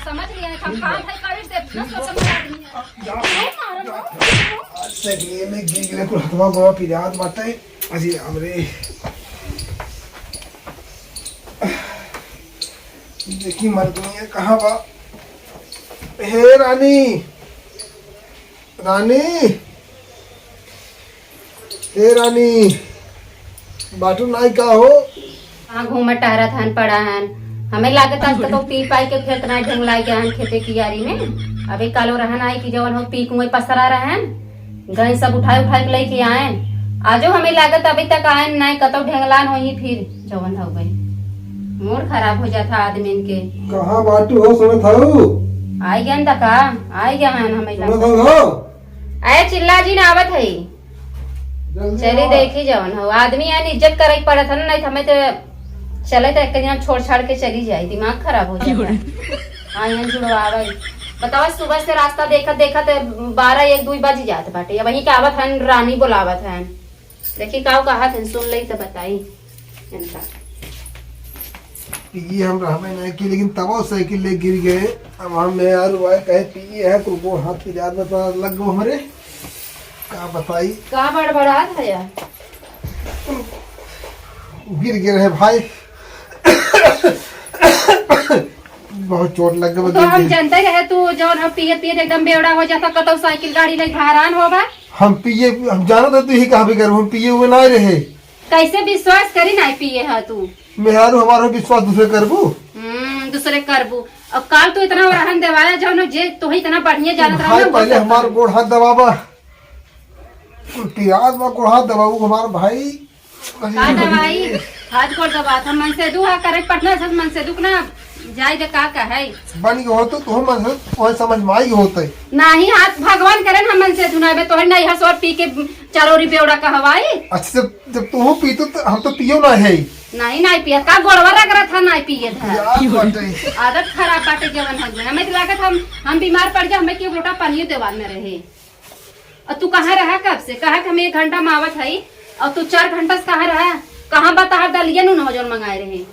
समझ लिया हम काम है करे से प्लस समझ आदमी से ये में गिरे को हथवा गोवा पिरात बाटे अजी हमरे देखी मर गई कहां बा हे रानी रानी हे रानी बाटू नाई का हो हां घूम टहरा थान पड़ा हन हमें लागत आज तो पी पाई के खेत ना ढंग लाई के हन खेते की यारी में अभी कालो रहन आई कि जवन हो पी कुएं पसरा रहन गई सब उठाए उठाए के लेके आए आजो हमें लागत अभी तक आए नहीं कतो ढंगलान होई फिर जवन हो गई मूड खराब हो जाता आदमी के कहां बाटू हो सुनत हो आई गन तका आई गया हन हमें सुनत लागत हो आए चिल्ला जी ना आवत है जल्दी चली आओ। देखी जवन हो आदमी यानी इज्जत करे पड़त है नहीं हमें तो चले तो एक दिन छोड़ छाड़ के चली जाए दिमाग खराब हो जाता आयन जुड़वावे बताओ सुबह से रास्ता देखत देखत 12-1-2 बज जात बाटे अब वही के आवत हन रानी बुलावत हन देखी काव कहत हन सुन लई तो बताई इनका पिए हम रहमे नहीं की लेकिन तब वो साइकिल ले गिर गए अब हम में यार हुआ कहे पिए है तो वो हाथ की याद बता लग गो हमरे का बताई का बड़बड़ात है यार गिर गए रहे भाई बहुत चोट लग गई तो हम जानते रहे तू जौन हम पियत पियत एकदम बेवड़ा हो जाता कतौ साइकिल गाड़ी ले हैरान होबा हम पिए हम जाना था तू ही कहाँ भी करूँ हम पिए हुए ना रहे कैसे विश्वास करी ना पिए है तू मेहारू हमारा विश्वास दूसरे करबू दूसरे करबू अब काल तो इतना रहन देवाया जौन जे तू ही इतना बढ़िया जानत भाई रहा पहले हमारा गोड़ हाथ दबाबा पियाज में गोड़ हाथ दबाबू हमारा भाई का दवाई हाथ गोड़ दबात हम मन से दुआ करे पटना से मन से दुख ना जाय दे का है बन गए हो तो मन वही समझ में आई होते नाही हाथ भगवान करे हम मन से धुनाबे तोहर नहीं हंस और पी के चारोरी बेवड़ा का हवाई अच्छा जब तू पीतो तो हम तो पियो ना है नहीं पिया का गोड़वा रख रहा था नहीं पिए था यार बाटे। आदत खराब बाटे जवन हो गया हमें तो लागत हम बीमार पड़ गए हमें क्यों लोटा पानी देवाल में रहे और तू कहाँ रहा कब से कहा कि हम 1 घंटा में आवत है और तू 4 घंटा से कहाँ रहा कहाँ बता दलिया नु नौजवान मंगाए रहे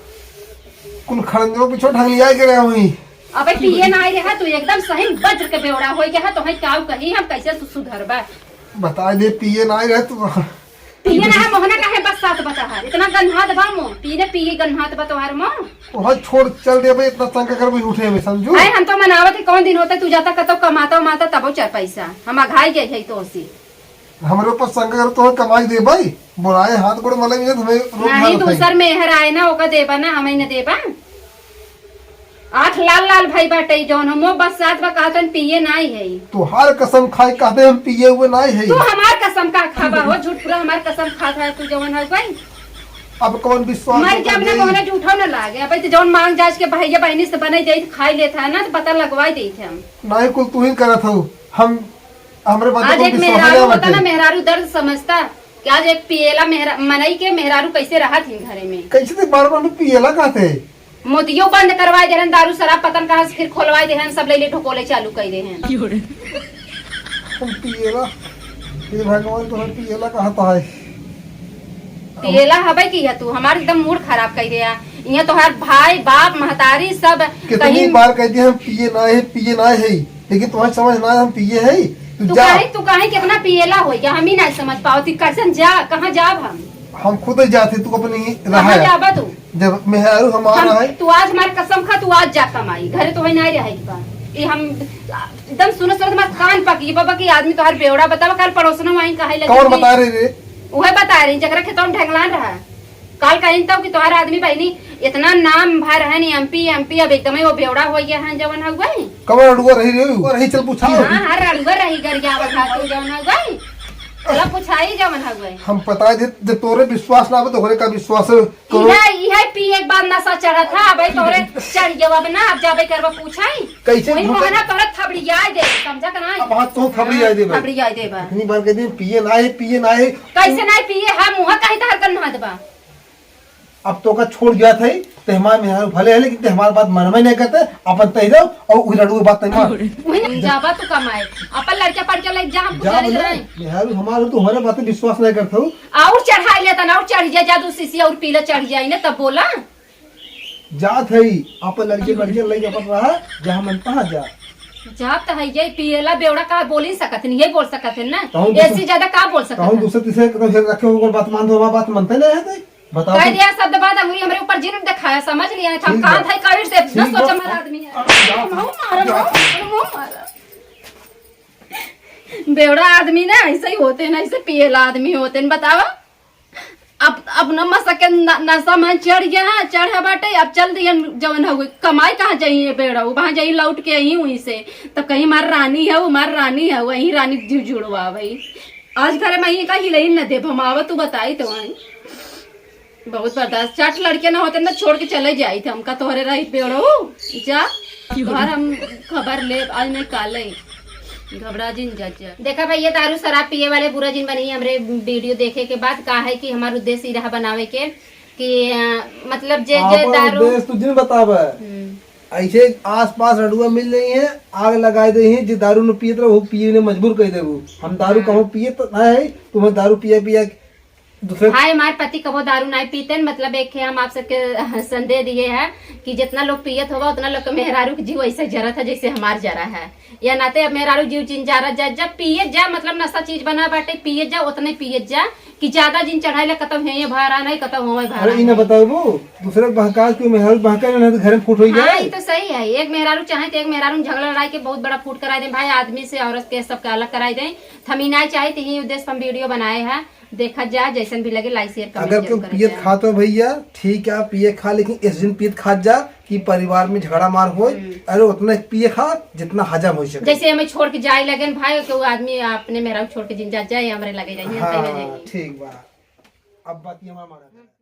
कुल खड़ंजों पीछे ढंग लिया के रहा हुई अबे पिए ना आई रहा तू एकदम सही वज्र के बेवड़ा हो गया तो है काव कही हम कैसे सुधरबा बता दे पिए ना रहे तो पिए ना है मोहना काहे बस साथ बता है इतना गन्हात बा मो पीने पिए गन्हात बा तोहार मो वहाँ छोड़ चल दे भाई इतना शंका कर भी उठे में समझू आए हम तो मनावत है कौन दिन होता तू जाता कतो कमाता उमाता तबो 4 पैसा हम अघाई गए है तो सी हमारे ऊपर शंका कर तो कमाई दे भाई बुलाए हाथ गोड़ मले में तुम्हें रोक नहीं दूसर मेहर आए ना ओका देबा ना हमें न देबा 8 लाल भाई बाटे जौन हमो बस साथ बा कहतन पिए नहीं है तो हर कसम खाई कहते हम पिए हुए नहीं है तू हमार कसम का खाबा हो झूठ पूरा हमार कसम खाता है तू जवन हो गई अब कौन विश्वास मर के अपने मोहने झूठो न लागे अब तो जौन मांग जाज के भैया बहनी से बने दे खाई लेता है ना तो पता लगवाई देते हम नहीं कुल तू ही करत हो हम हमरे बात आज एक मेहरारू होता ना मेहरारू दर्द समझता कि आज एक पिएला मनई के मेहरारू कैसे रहा थी घरे में कैसे ते बार पिएला कहते मोदियो बंद करवाए दे दारू शराब पतन कहा से फिर खोलवाए दे सब ले ढोकोले चालू कर दे हम पिएला ये भगवान तो पिएला कहता है पिएला हवे की है तू हमार एकदम मूड खराब कर दिया यहाँ तो हर भाई बाप महतारी सब कितनी बार कहती हम पिए ना है लेकिन तुम्हें समझ ना हम पिए है तू कहे कितना पिएला हो गया हम ही नहीं समझ पाओ कैसन जा कहाँ जाब हम खुद जाते तू अपनी कहाँ जाबा तू जब मेहरारू हमारा है तू आज हमारे कसम खा तू आज जा कमाई घरे तो नहीं रहेगी हम एकदम सुनो हमारे कान पकी बाबा की आदमी तो हर बेवड़ा बतावा कल पड़ोसन वहीं कहे लगे कौन बता रहे रे वह बता रही जगह खेतों में ढंगलान रहा काल कहीं तब कि तुम्हारा आदमी बहनी इतना नाम भर है नी एमपी अब एकदम वो बेवड़ा हो गया है जवन हो गई कमर अड़ुआ रही चल पूछा हर अड़ुआ रही गरिया बता तू जवन हो गई चला पूछाई जवन हो गई हम पता है जब तोरे विश्वास ना हो तो का विश्वास करो यह पी एक बार नशा चढ़ा था अब तोरे चढ़ गया अब ना अब जाबे करवा पूछाई कैसे मोहना तोरे थबड़िया दे समझा का नहीं अब हाथ तो थबड़िया दे थबड़िया दे बा इतनी बार कहते पिए ना है कैसे नहीं पिए हम मुंह कहीं तो हरकन ना दबा अब तो का छोड़ गया था तो हमारे मेहरारू भले है लेकिन हमारी बात मन में नहीं करते अपन तय दो और उड़ू बात नहीं मार वही जाबा तो कमाए अपन लड़का पड़ के लग जा हम जा गुजारे रहे मेहरारू हमारे तो हमारे बात विश्वास नहीं करते हो और चढ़ाई लेता ना और चढ़ जाए जादू सीसी और पीला चढ़ जाए ना तब बोला जात है अपन लड़के लड़के पड़ रहा है जहाँ मन तहाँ जा। जाप तो है ये पियला बेवड़ा का बोल ही सकत नहीं, ये बोल सकत है ना, कहूं ऐसी ज्यादा का बोल सकत कहूं है। दूसरे तीसरे कदम फिर रखे हो बात मान दो बात मानते नहीं है तो बताओ। कह दिया शब्द बाद अंगुली हमरे ऊपर जिन दिखाया, समझ लिया हम ठीक कहां बा। था कबीर से न ठीक सोचा बा। मारा आदमी है। मुंह मारा बेवड़ा आदमी ना ऐसे ही होते हैं ना, ऐसे पियला आदमी होते हैं। बताओ अब न मसके नशा में चढ़ गया, चढ़ा बाटे अब चल दिया जवन हो कमाई कहाँ चाहिए बेड़ा, वहां जाई लौट के आई वहीं से तब कहीं मार रानी है, वो मार रानी है, वही रानी जीव जुड़वा भाई। आज घर में का हिलई न दे भमावा, तू बताई तो वहीं बहुत बर्दाश्त। 60 लड़के ना होते ना छोड़ के चले जाई थे हमका तोहरे रही बेड़ो जा तोहर हम खबर ले आज नहीं काले घबरा जिन जा। देखा भाई ये दारू शराब पिए वाले बुरा जिन बनी हमरे वीडियो देखे के बाद का है कि हमारा उद्देश्य रहा बनावे के कि मतलब जे जे दारू देश तुझे बतावे ऐसे आस पास रडुआ मिल रही है, आग लगाए दे हैं जो दारू न पिए तो वो पिए ने मजबूर कर दे। हम दारू कहूँ पिए तो है तुम्हें दारू पिया पिया दूसरे भाई हमारे पति कबो दारू नहीं पीते हैं। मतलब एक है हम आप सबके संदेह दिए हैं कि जितना लोग पियत होगा उतना लोग मेहरारू की जीव ऐसे जरा था जैसे हमार जरा है या नाते अब मेहरारू जीव जिन जरा जा जब पिए जा मतलब नशा चीज बना बाटे पिए जा उतने पिए जा कि ज्यादा जिन चढ़ाई ला कतम है ये भारा नहीं कतम हो भारा। अरे बताओ वो दूसरे बहकाज क्यों मेहरारू बहका नहीं तो घर में फूट हो हाँ जाए। ये तो सही है, एक मेहरारू चाहे तो एक मेहरारू झगड़ा लड़ाई के बहुत बड़ा फूट कराई दे भाई, आदमी से औरत के सबके अलग कराई दे। थमीना चाहे तो यही उद्देश्य हम वीडियो बनाए हैं, देखा जाए जैसन भी लगे लाइक शेयर अगर क्यों पियत खाते हो भैया ठीक है पिए खा, लेकिन इस दिन पियत खा जा कि परिवार में झगड़ा मार हो। अरे उतना पिए खा जितना हजम हो सके। जैसे हमें छोड़ के जाए लगे भाई कि वो आदमी अपने मेहरारू छोड़ के जिन जा जाए हमारे लगे जाइए। हाँ ठीक बा अब बात ये हमारा